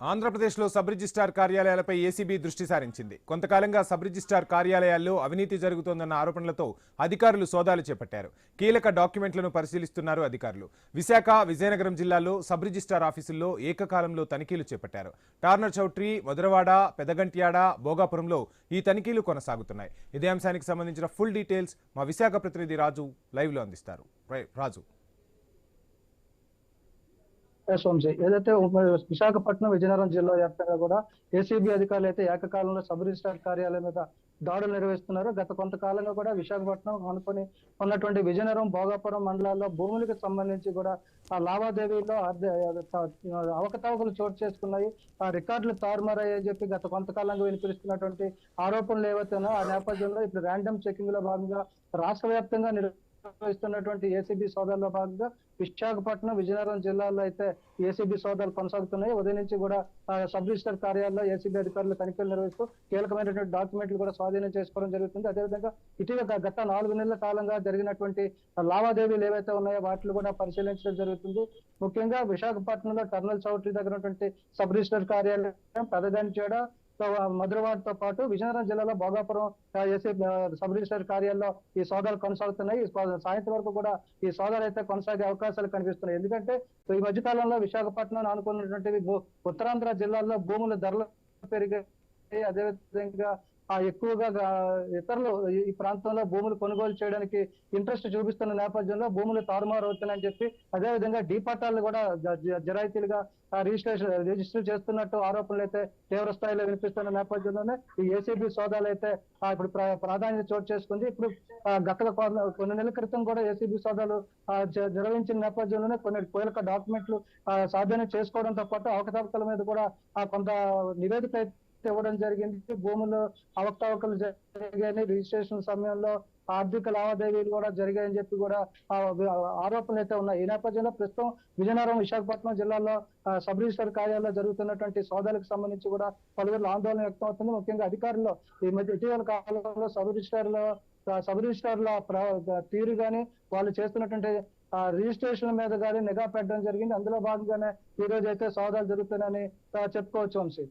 ఆంధ్రప్రదేశ్లో sub registrar కార్యాలయాలపై ACB దృష్టి సారించింది. కొంతకాలంగా సబ్ రిజిస్ట్రార్ కార్యాలయాల్లో అవినీతి జరుగుతోందన్న ఆరోపణలతో అధికారులు సోదాలు చేపట్టారు. కీలక డాక్యుమెంట్లను పరిశీలిస్తున్నారు అధికారులు. విశాఖ, విజయనగరం జిల్లాల్లో సబ్ రిజిస్ట్రార్ ఆఫీసుల్లో ఏకకాలంలో తనిఖీలు చేపట్టారు. టార్నర్ చౌట్రీ, మధురవాడ, పెదగంట్యాడ, భోగాపురంలో ఈ తనిఖీలు కొనసాగుతున్నాయి. ఇదే అంశానికి సంబంధించిన ఫుల్ డీటెయిల్స్ మా విశాఖ ప్రతినిధి రాజు లైవ్లో అందిస్తారు. రాజు, ఏదైతే విశాఖపట్నం, విజయనగరం జిల్లా వ్యాప్తంగా కూడా ఏసీబీ అధికారులు అయితే ఏకకాలంలో సబ్ రిజిస్ట్రార్ కార్యాలయం మీద దాడులు నిర్వహిస్తున్నారు. గత కొంతకాలంగా కూడా విశాఖపట్నం అనుకుని ఉన్నటువంటి విజయనగరం, భోగాపురం మండలాల్లో భూములకు సంబంధించి కూడా ఆ లావాదేవీల్లో అవకతవకలు చోటు చేసుకున్నాయి. ఆ రికార్డులు తారుమారని చెప్పి గత కొంతకాలంగా వినిపిస్తున్నటువంటి ఆరోపణలు ఏవైతున్నాయో ఆ నేపథ్యంలో ఇప్పుడు ర్యాండమ్ చెకింగ్ లో భాగంగా రాష్ట్ర వ్యాప్తంగా నిర్వహిస్తున్నటువంటి ఏసీబీ సోదాల్లో భాగంగా విశాఖపట్నం, విజయనగరం జిల్లాల్లో అయితే ఏసీబీ సోదాలు కొనసాగుతున్నాయి. ఉదయం నుంచి కూడా సబ్ రిజిస్టర్ కార్యాలయంలో ఏసీబీ అధికారులు తనిఖీలు నిర్వహిస్తూ కీలకమైనటువంటి డాక్యుమెంట్లు కూడా స్వాధీనం చేసుకోవడం జరుగుతుంది. అదేవిధంగా ఇటీవల గత 4 నెలల కాలంగా జరిగినటువంటి లావాదేవీలు ఏవైతే ఉన్నాయో వాటిని కూడా పరిశీలించడం జరుగుతుంది. ముఖ్యంగా విశాఖపట్నంలో టర్నల్ చౌట్రీ దగ్గర ఉన్నటువంటి సబ్ రిజిస్టర్ కార్యాలయం, పెదగంట్యాడ, మధురవాడతో పాటు విజయనగరం జిల్లాలో భోగాపురం ఏసీ సబ్ రిజిస్టర్ కార్యాలయంలో ఈ సోదాలు కొనసాగుతున్నాయి. సాయంత్రం వరకు కూడా ఈ సోదాలు అయితే కొనసాగే అవకాశాలు కనిపిస్తున్నాయి. ఎందుకంటే ఈ మధ్య కాలంలో విశాఖపట్నం ఆనుకున్నటువంటి ఉత్తరాంధ్ర జిల్లాల్లో భూముల ధరలు పెరిగాయి. అదేవిధంగా ఎక్కువగా ఇతరులు ఈ ప్రాంతంలో భూములు కొనుగోలు చేయడానికి ఇంట్రెస్ట్ చూపిస్తున్న నేపథ్యంలో భూములు తారుమారు అవుతున్నాయని చెప్పి, అదేవిధంగా డీపట్టాలు కూడా జరాయితీలుగా రిజిస్టర్ చేస్తున్నట్టు ఆరోపణలు అయితే తీవ్ర స్థాయిలో వినిపిస్తున్న నేపథ్యంలోనే ఈ ఏసీబీ సోదాలు అయితే ఇప్పుడు ప్రాధాన్యత చోటు చేసుకుంది. ఇప్పుడు గత కొన్ని నెలల క్రితం కూడా ఏసీబీ సోదాలు నిర్వహించిన నేపథ్యంలోనే కొన్ని కీలక డాక్యుమెంట్లు సాధన చేసుకోవడంతో పాటు అవకతవకల మీద కూడా కొంత నివేదిక ఇవ్వడం జరిగింది. భూములు అవకతవకలు జరిగాయని, రిజిస్ట్రేషన్ సమయంలో ఆర్థిక లావాదేవీలు కూడా జరిగాయని చెప్పి కూడా ఆరోపణలు అయితే ఉన్నాయి. ఈ నేపథ్యంలో ప్రస్తుతం విజయనగరం, విశాఖపట్నం జిల్లాలో సబ్ రిజిస్టర్ కార్యాలయంలో జరుగుతున్నటువంటి సోదాలకు సంబంధించి కూడా పలువురు ఆందోళన వ్యక్తం అవుతుంది. ముఖ్యంగా అధికారులు ఈ మధ్య ఇటీవల కాలంలో సబ్ రిజిస్టర్ల తీరు కానీ, వాళ్ళు చేస్తున్నటువంటి రిజిస్ట్రేషన్ మీద కానీ నిఘా పెట్టడం జరిగింది. అందులో భాగంగానే ఈ రోజు అయితే సోదాలు జరుగుతున్నాయని చెప్పుకోవచ్చు. వంశీ.